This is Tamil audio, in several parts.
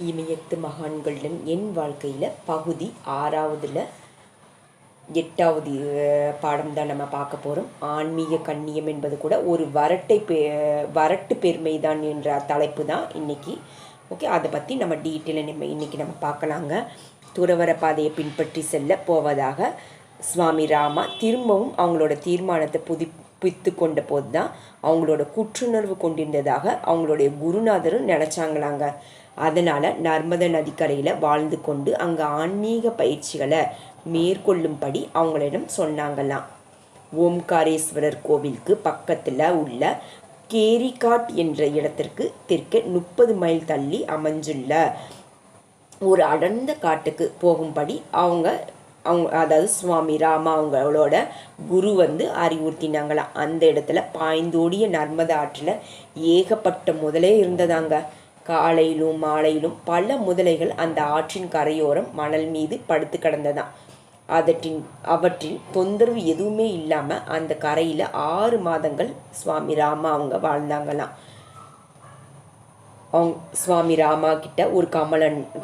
இமயத்து மகான்களிடம் என் வாழ்க்கையில் பகுதி 6வதுல 8வது பாடம் தான் நம்ம பார்க்க போகிறோம். ஆன்மீக கண்ணியம் என்பது கூட ஒரு வரட்டு பெருமை தான் என்ற தலைப்பு தான் இன்றைக்கி. ஓகே, அதை பற்றி நம்ம டீட்டெயிலாக இன்றைக்கி நம்ம பார்க்கலாங்க. துறவர பாதையை பின்பற்றி செல்ல போவதாக சுவாமி ராமா திரும்பவும் அவங்களோட தீர்மானத்தை புதுப்பித்து கொண்ட போது தான் அவங்களோட குற்றுணர்வு கொண்டிருந்ததாக அவங்களுடைய குருநாதரும் நினச்சாங்களாங்க. அதனால் நர்மத நதிக்கரையில் வாழ்ந்து கொண்டு அங்கே ஆன்மீக பயிற்சிகளை மேற்கொள்ளும்படி அவங்களிடம் சொன்னாங்களாம். ஓம்காரேஸ்வரர் கோவிலுக்கு பக்கத்தில் உள்ள கேரிகாட் என்ற இடத்திற்கு தெற்கே 30 மைல் தள்ளி அமைஞ்சுள்ள ஒரு அடர்ந்த காட்டுக்கு போகும்படி அவங்க அதாவது சுவாமி ராமா அவங்களோட குரு அறிவுறுத்தினாங்களாம். அந்த இடத்துல பாய்ந்தோடிய நர்மதா ஆற்றில் ஏகப்பட்ட முதலே இருந்ததாங்க. காலையிலும் மாலையிலும் பல முதலைகள் அந்த ஆற்றின் கரையோரம் மணல் மீது படுத்து கிடந்ததான். அவற்றின் தொந்தரவு எதுவுமே இல்லாமல் அந்த கரையில் 6 மாதங்கள் சுவாமி ராமா அவங்க வாழ்ந்தாங்களாம். சுவாமி ராமா கிட்ட ஒரு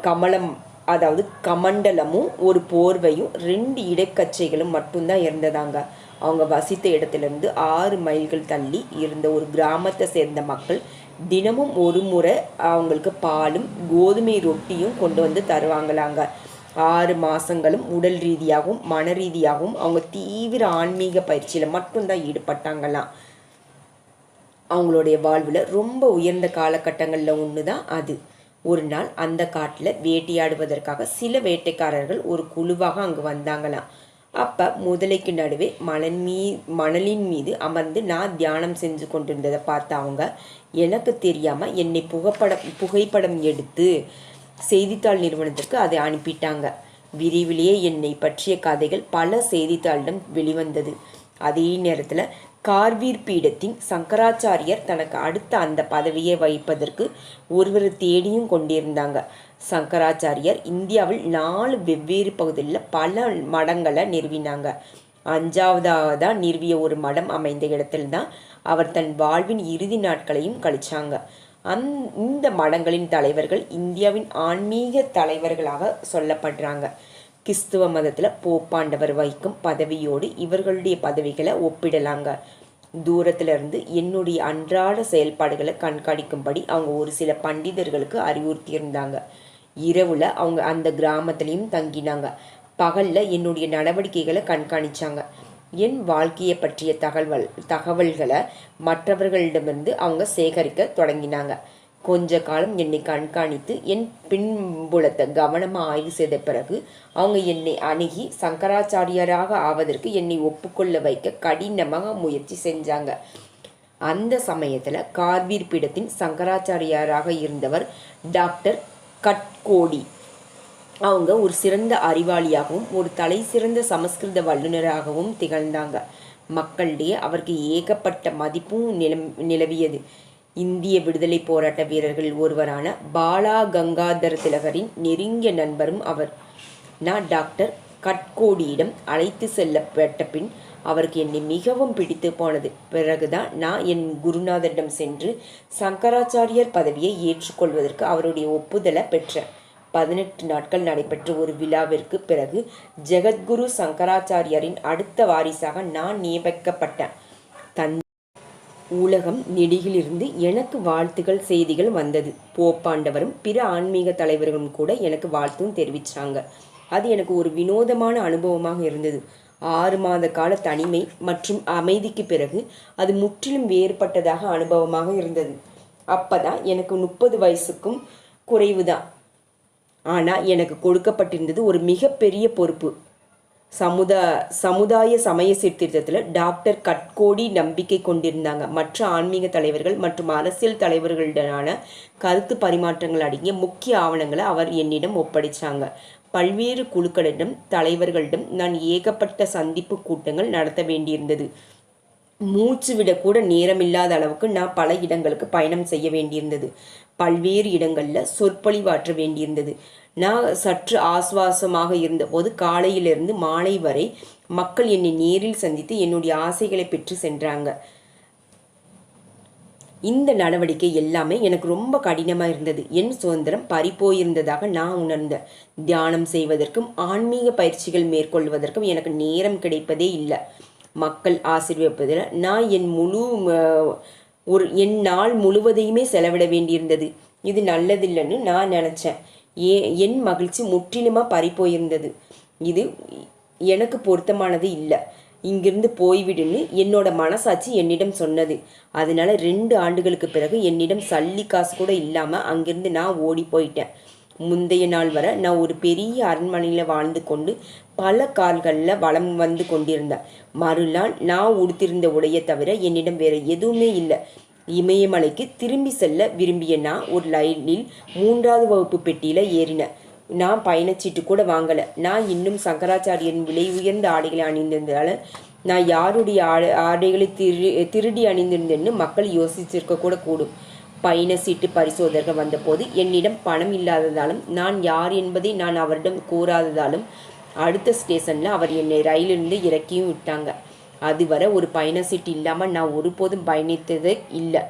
கமலம் அதாவது கமண்டலமும் ஒரு போர்வையும் 2 இடைக்கச்சைகளும் மட்டும்தான் இருந்ததாங்க. அவங்க வசித்த இடத்துலேருந்து 6 மைல்கள் தள்ளி இருந்த ஒரு கிராமத்தை சேர்ந்த மக்கள் தினமும் ஒரு முறை அவங்களுக்கு பாலும் கோதுமை ரொட்டியும் கொண்டு தருவாங்களாங்க. 6 மாதங்களும் உடல் ரீதியாகவும் மன ரீதியாகவும் அவங்க தீவிர ஆன்மீக பயிற்சியில் மட்டும்தான் ஈடுபட்டாங்களாம். அவங்களுடைய வாழ்வில் ரொம்ப உயர்ந்த காலகட்டங்களில் ஒன்று தான் அது. ஒரு நாள் அந்த காட்டில் வேட்டையாடுவதற்காக சில வேட்டைக்காரர்கள் ஒரு குழுவாக அங்கே வந்தாங்களாம். அப்போ முதலைக்கு நடுவே மணலின் மீது அமர்ந்து நான் தியானம் செஞ்சு கொண்டிருந்ததை பார்த்த அவங்க எனக்கு தெரியாமல் என்னை புகைப்படம் எடுத்து செய்தித்தாள் நிறுவனத்திற்கு அதை அனுப்பிட்டாங்க. விரைவிலேயே என்னை பற்றிய கதைகள் பல செய்தித்தாளிடம் வெளிவந்தது. அதே நேரத்தில் கார்வீர் பீடத்தின் சங்கராச்சாரியர் தனக்கு அடுத்த அந்த பதவியை வகிப்பதற்கு ஒருவர் தேடியும் கொண்டிருந்தாங்க. சங்கராச்சாரியர் இந்தியாவில் 4 வெவ்வேறு பகுதிகளில் பல மடங்களை நிறுவினாங்க. 5வதாக நிறுவிய ஒரு மடம் அமைந்த இடத்தில்தான் அவர் தன் வாழ்வின் இறுதி நாட்களையும் கழிச்சாங்க. இந்த மடங்களின் தலைவர்கள் இந்தியாவின் ஆன்மீக தலைவர்களாக சொல்லப்படுறாங்க. கிறிஸ்துவ மதத்தில் போப்பாண்டவர் வகிக்கும் பதவியோடு இவர்களுடைய பதவிகளை ஒப்பிடலாங்க. தூரத்திலிருந்து என்னுடைய அன்றாட செயல்பாடுகளை கண்காணிக்கும்படி அவங்க ஒரு சில பண்டிதர்களுக்கு அறிவுறுத்தியிருந்தாங்க. இரவில் அவங்க அந்த கிராமத்திலையும் தங்கினாங்க. பகலில் என்னுடைய நடவடிக்கைகளை கண்காணிச்சாங்க. என் வாழ்க்கையை பற்றிய தகவல்களை மற்றவர்களிடமிருந்து அவங்க சேகரிக்க தொடங்கினாங்க. கொஞ்ச காலம் என்னை கண்காணித்து என் பின்புலத்தை கவனமாக ஆய்வு செய்த பிறகு அவங்க என்னை அணுகி சங்கராச்சாரியராக ஆவதற்கு என்னை ஒப்புக்கொள்ள வைக்க கடினமாக முயற்சி செஞ்சாங்க. அந்த சமயத்தில் கார்வீர் பீடத்தின் சங்கராச்சாரியாராக இருந்தவர் டாக்டர் கட்கோடி. அவங்க ஒரு சிறந்த அறிவாளியாகவும் ஒரு தலை சிறந்த சமஸ்கிருத வல்லுநராகவும் திகழ்ந்தாங்க. மக்களிடையே அவருக்கு ஏகப்பட்ட மதிப்பும் நிலவியது. இந்திய விடுதலை போராட்ட வீரர்கள் ஒருவரான பாலா கங்காதர திலகரின் நெருங்கிய நண்பரும் அவர். நான் டாக்டர் கட்கோடியிடம் அழைத்து செல்லப்பட்ட பின் அவருக்கு என்னை மிகவும் பிடித்து போனது. பிறகுதான் நான் என் குருநாதரிடம் சென்று சங்கராச்சாரியர் பதவியை ஏற்றுக்கொள்வதற்கு அவருடைய ஒப்புதலை பெற்றேன். 18 நாட்கள் நடைபெற்ற ஒரு விழாவிற்கு பிறகு ஜெகத்குரு சங்கராச்சாரியரின் அடுத்த வாரிசாக நான் நியமிக்கப்பட்டேன். உலகம் நெடுகிலிருந்து எனக்கு வாழ்த்துக்கள் செய்திகள் வந்தது. போப்பாண்டவரும் பிற ஆன்மீக தலைவர்களும் கூட எனக்கு வாழ்த்தும் தெரிவித்தாங்க. அது எனக்கு ஒரு வினோதமான அனுபவமாக இருந்தது. 6 மாத கால தனிமை மற்றும் அமைதிக்கு பிறகு அது முற்றிலும் வேறுபட்டதாக அனுபவமாக இருந்தது. அப்போதான் எனக்கு 30 வயசுக்கும் குறைவுதான். ஆனால் எனக்கு கொடுக்கப்பட்டிருந்தது ஒரு மிகப்பெரிய பொறுப்பு. சமுதாய சமய சீர்திருத்தத்தில் டாக்டர் கட்கோடி நம்பிக்கை கொண்டிருந்தாங்க. மற்ற ஆன்மீக தலைவர்கள் மற்றும் அரசியல் தலைவர்களுடனான கருத்து பரிமாற்றங்கள் அடங்கிய முக்கிய ஆவணங்களை அவர் என்னிடம் ஒப்படைச்சாங்க. பல்வேறு குழுக்களிடம் தலைவர்களிடம் நான் ஏகப்பட்ட சந்திப்பு கூட்டங்கள் நடத்த வேண்டியிருந்தது. மூச்சு விடக்கூட நேரமில்லாத அளவுக்கு நான் பல இடங்களுக்கு பயணம் செய்ய வேண்டியிருந்தது. பல்வேறு இடங்களில் சொற்பொழிவாற்ற வேண்டியிருந்தது. நான் சற்று ஆசுவாசமாக இருந்தபோது காலையிலிருந்து மாலை வரை மக்கள் என்னை நேரில் சந்தித்து என்னுடைய ஆசைகளை பெற்று சென்றாங்க. இந்த நடவடிக்கை எல்லாமே எனக்கு ரொம்ப கடினமாக இருந்தது. என் சுதந்திரம் பறிப்போயிருந்ததாக நான் உணர்ந்தேன். தியானம் செய்வதற்கும் ஆன்மீக பயிற்சிகள் மேற்கொள்வதற்கும் எனக்கு நேரம் கிடைப்பதே இல்லை. மக்கள் ஆசீர்வதிப்பதில் நான் என் நாள் முழுவதையுமே செலவிட வேண்டியிருந்தது. இது நல்லதில்லைன்னு நான் நினச்சேன். என் மகிழ்ச்சி முற்றிலுமாக பறிப்போயிருந்தது. இது எனக்கு பொருத்தமானது இல்லை. இங்கிருந்து போய்விடுன்னு என்னோட மனசாட்சி என்னிடம் சொன்னது. அதனால 2 ஆண்டுகளுக்கு பிறகு என்னிடம் சல்லி காசு கூட இல்லாமல் அங்கிருந்து நான் ஓடி போயிட்டேன். முந்தைய நாள் வரை நான் ஒரு பெரிய அரண்மனையில் வாழ்ந்து கொண்டு பல கால்களில் வலம் வந்து கொண்டிருந்தேன். மறுநாள் நான் உடுத்திருந்த உடையை தவிர என்னிடம் வேற எதுவுமே இல்லை. இமயமலைக்கு திரும்பி செல்ல விரும்பிய நான் ஒரு ரயிலில் 3வது வகுப்பு பெட்டியில் ஏறினேன். நான் பயணச்சீட்டு கூட வாங்கலை. நான் இன்னும் சங்கராச்சாரியன் விலை உயர்ந்த ஆடைகளை அணிந்திருந்ததால் நான் யாருடைய ஆடைகளை திருடி அணிந்திருந்தேன்னு மக்கள் யோசிச்சிருக்க கூட கூடும். பயண சீட்டு பரிசோதகர் வந்தபோது என்னிடம் பணம் இல்லாததாலும் நான் யார் என்பதை நான் அவரிடம் கூறாததாலும் அடுத்த ஸ்டேஷனில் அவர் என்னை ரயிலிருந்து இறக்கியும் விட்டாங்க. அதுவரை ஒரு பயண சீட்டு இல்லாமல் நான் ஒருபோதும் பயணித்ததே இல்லை.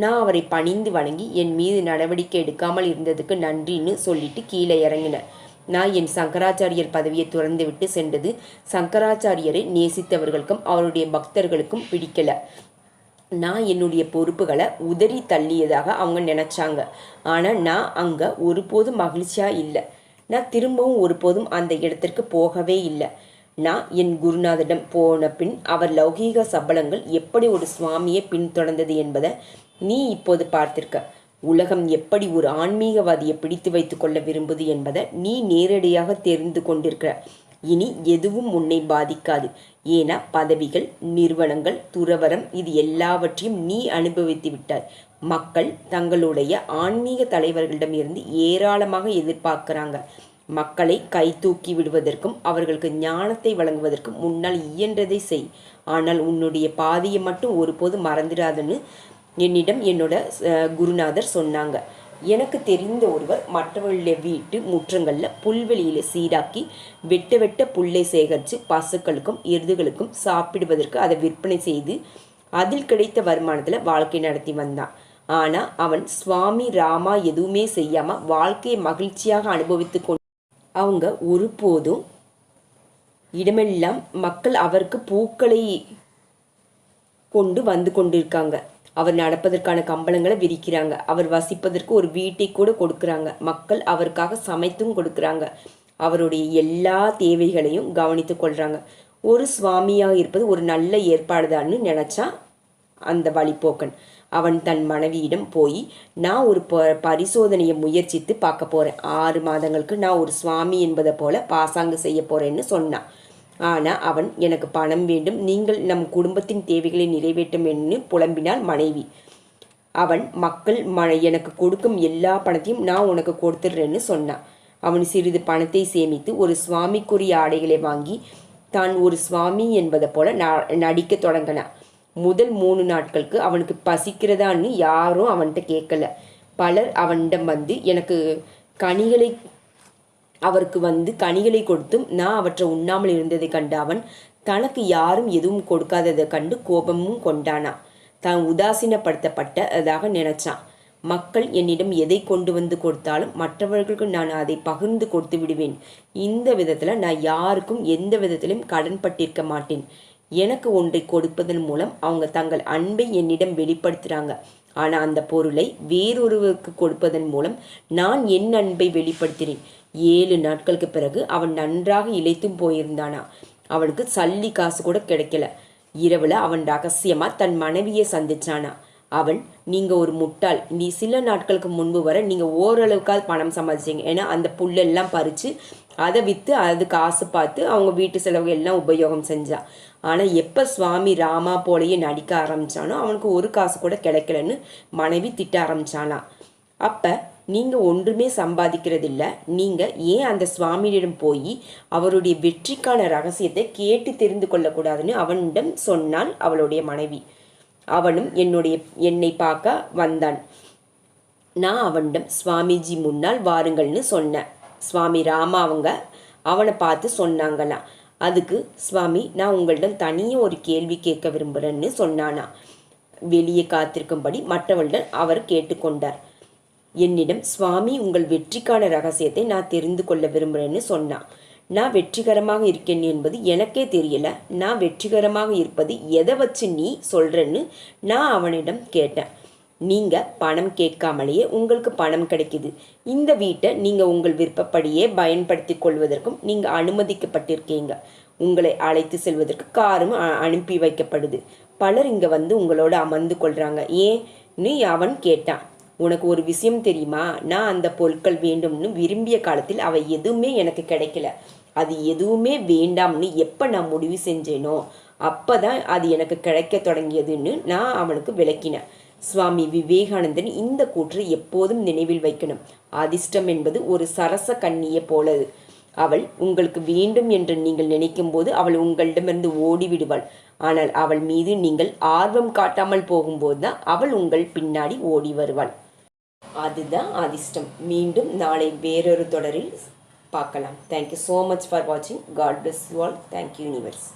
நான் அவரை பணிந்து வணங்கி என் மீது நடவடிக்கை எடுக்காமல் இருந்ததுக்கு நன்றின்னு சொல்லிட்டு கீழே இறங்கினேன். நான் என் சங்கராச்சாரியர் பதவியை துறந்து விட்டு சென்றது சங்கராச்சாரியரை நேசித்தவர்களுக்கும் அவருடைய பக்தர்களுக்கும் பிடிக்கல. நான் என்னுடைய பொறுப்புகளை உதறி தள்ளியதாக அவங்க நினச்சாங்க. ஆனால் நான் அங்கே ஒருபோதும் மகிழ்ச்சியாக இல்லை. நான் திரும்பவும் ஒருபோதும் அந்த இடத்திற்கு போகவே இல்லை. நான் என் குருநாதரிடம் போன பின் அவர் லௌகீக சபலங்கள் எப்படி ஒரு சுவாமியை பின்தொடர்ந்தது என்பதை நீ இப்போது பார்த்திருக்க. உலகம் எப்படி ஒரு ஆன்மீகவாதியை பிடித்து வைத்து கொள்ள விரும்புது என்பதை நீ நேரடியாக தெரிந்து கொண்டிருக்கிற. இனி எதுவும் உன்னை பாதிக்காது. ஏன்னா பதவிகள், நிறுவனங்கள், துறவரம் இது எல்லாவற்றையும் நீ அனுபவித்து விட்டாய். மக்கள் தங்களுடைய ஆன்மீக தலைவர்களிடமிருந்து ஏராளமாக எதிர்பார்க்கிறாங்க. மக்களை கை தூக்கி விடுவதற்கும் அவர்களுக்கு ஞானத்தை வழங்குவதற்கும் முன்னால் இயன்றதை செய். ஆனால் உன்னுடைய பாதையை மட்டும் ஒருபோது மறந்துடாதுன்னு என்னிடம் என்னோட குருநாதர் சொன்னாங்க. எனக்கு தெரிந்த ஒருவர் மற்றவர்களுடைய வீட்டு முற்றங்களில் புல்வெளியில் சீராக்கி வெட்ட புல்லை சேகரித்து பசுக்களுக்கும் எருதுகளுக்கும் சாப்பிடுவதற்கு அதை விற்பனை செய்து அதில் கிடைத்த வருமானத்தில் வாழ்க்கை நடத்தி வந்தான். ஆனால் அவன் சுவாமி ராமா எதுவுமே செய்யாமல் வாழ்க்கையை மகிழ்ச்சியாக அனுபவித்து கொண்டு அவங்க ஒருபோதும் இடமெல்லாம் மக்கள் அவருக்கு பூக்களை கொண்டு வந்து கொண்டிருக்காங்க. அவர் நடப்பதற்கான கம்பளங்களை விரிக்கிறாங்க. அவர் வசிப்பதற்கு ஒரு வீட்டை கூட கொடுக்குறாங்க. மக்கள் அவருக்காக சமைத்தும் கொடுக்குறாங்க. அவருடைய எல்லா தேவைகளையும் கவனித்து கொள்கிறாங்க. ஒரு சுவாமியாக இருப்பது ஒரு நல்ல ஏற்பாடுதான்னு நினச்சா அந்த வழிப்போக்கன். அவன் தன் மனைவியிடம் போய் நான் ஒரு பரிசோதனையை முயற்சித்து பார்க்க போகிறேன். 6 மாதங்களுக்கு நான் ஒரு சுவாமி என்பதை போல பாசாங்கு செய்ய போகிறேன்னு சொன்னான். ஆனால் அவன் எனக்கு பணம் வேண்டும், நீங்கள் நம் குடும்பத்தின் தேவைகளை நிறைவேற்றும் என்று புலம்பினாள் மனைவி. அவன் மக்கள் எனக்கு கொடுக்கும் எல்லா பணத்தையும் நான் உனக்கு கொடுத்துட்றேன்னு சொன்னான். அவன் சிறிது பணத்தை சேமித்து ஒரு சுவாமிக்குரிய ஆடைகளை வாங்கி தான் ஒரு சுவாமி என்பதை போல நடிக்க தொடங்கினான். முதல் 3 நாட்களுக்கு அவனுக்கு பசிக்கிறதான்னு யாரும் அவன்கிட்ட கேட்கல. பலர் அவனிடம் வந்து கனிகளை கொடுத்தும் நான் அவற்றை உண்ணாமல் இருந்ததை கண்டு அவன் தனக்கு யாரும் எதுவும் கொடுக்காததை கண்டு கோபமும் கொண்டானா. தான் உதாசீனப்படுத்தப்பட்டதாக நினைச்சான். மக்கள் என்னிடம் எதை கொண்டு வந்து கொடுத்தாலும் மற்றவர்களுக்கு நான் அதை பகிர்ந்து கொடுத்து விடுவேன். இந்த விதத்தில் நான் யாருக்கும் எந்த விதத்திலும் கடன்பட்டிருக்க மாட்டேன். எனக்கு ஒன்றை கொடுப்பதன் மூலம் அவங்க தங்கள் அன்பை என்னிடம் வெளிப்படுத்துகிறாங்க. ஆனால் அந்த பொருளை வேறொருவருக்கு கொடுப்பதன் மூலம் நான் என் அன்பை வெளிப்படுத்தினேன். 7 நாட்களுக்கு பிறகு அவன் நன்றாக இளைத்தும் போயிருந்தானா. அவனுக்கு சல்லி காசு கூட கிடைக்கல. இரவில் அவன் ரகசியமாக தன் மனைவியை சந்திச்சானா. அவன், நீங்கள் ஒரு முட்டாள், நீ சில நாட்களுக்கு முன்பு வர நீங்கள் ஓரளவுக்காவது பணம் சம்பாதிச்சிங்க. ஏன்னா அந்த புல்லெல்லாம் பறித்து அதை விற்று அது காசு பார்த்து அவங்க வீட்டு செலவு எல்லாம் உபயோகம் செஞ்சான். ஆனால் எப்போ சுவாமி ராமா போலையே நடிக்க ஆரம்பித்தானோ அவனுக்கு ஒரு காசு கூட கிடைக்கலன்னு மனைவி திட்ட ஆரம்பித்தானா. அப்போ நீங்கள் ஒன்றுமே சம்பாதிக்கிறதில்ல, நீங்கள் ஏன் அந்த சுவாமியிடம் போய் அவருடைய வெற்றிக்கான ரகசியத்தை கேட்டு தெரிந்து கொள்ளக்கூடாதுன்னு அவனிடம் சொன்னான் அவளுடைய மனைவி. அவனும் என்னை பார்க்க வந்தான். நான் அவனிடம் சுவாமிஜி முன்னால் வாருங்கள்னு சொன்னேன். சுவாமி ராமா அவனை பார்த்து சொன்னாங்களாம். அதுக்கு சுவாமி, நான் உங்களிடம் தனியாக ஒரு கேள்வி கேட்க விரும்புகிறேன்னு சொன்னானா. வெளியே காத்திருக்கும்படி மற்றவளிடம் அவர் கேட்டுக்கொண்டார். என்னிடம், சுவாமி, உங்கள் வெற்றிக்கான ரகசியத்தை நான் தெரிந்து கொள்ள விரும்புகிறேன்னு சொன்னான். நான் வெற்றிகரமாக இருக்கேன் என்பது எனக்கே தெரியல. நான் வெற்றிகரமாக இருப்பது எதை வச்சு நீ சொல்கிறேன்னு நான் அவனிடம் கேட்டேன். நீங்கள் பணம் கேட்காமலேயே உங்களுக்கு பணம் கிடைக்குது. இந்த வீட்டை நீங்கள் உங்கள் விருப்பப்படியே பயன்படுத்தி கொள்வதற்கும் நீங்கள் அனுமதிக்கப்பட்டிருக்கீங்க. உங்களை அழைத்து செல்வதற்கு காரும் அனுப்பி வைக்கப்படுது. பலர் இங்கே வந்து உங்களோட அமர்ந்து கொள்கிறாங்க. ஏன்னு அவன் கேட்டான். உனக்கு ஒரு விஷயம் தெரியுமா? நான் அந்த பொருட்கள் வேண்டும்னு விரும்பிய காலத்தில் அவை எதுவுமே எனக்கு கிடைக்கல. அது எதுவுமே வேண்டாம்னு எப்போ நான் முடிவு செஞ்சேனோ அப்போ தான் அது எனக்கு கிடைக்க தொடங்கியதுன்னு நான் அவனுக்கு விளக்கினேன். சுவாமி விவேகானந்தன் இந்த கூற்று எப்போதும் நினைவில் வைக்கணும். அதிர்ஷ்டம் என்பது ஒரு சரச கன்னியை போலது. அவள் உங்களுக்கு வேண்டும் என்று நீங்கள் நினைக்கும் போது அவள் உங்களிடமிருந்து ஓடிவிடுவாள். ஆனால் அவள் மீது நீங்கள் ஆர்வம் காட்டாமல் போகும்போது தான் அவள் உங்கள் பின்னாடி ஓடி வருவாள். அதுதான் அதிர்ஷ்டம். மீண்டும் நாளை வேறொரு தொடரில் பார்க்கலாம். தேங்க்யூ ஸோ மச் ஃபார் வாட்சிங். God bless you all. Thank you universe.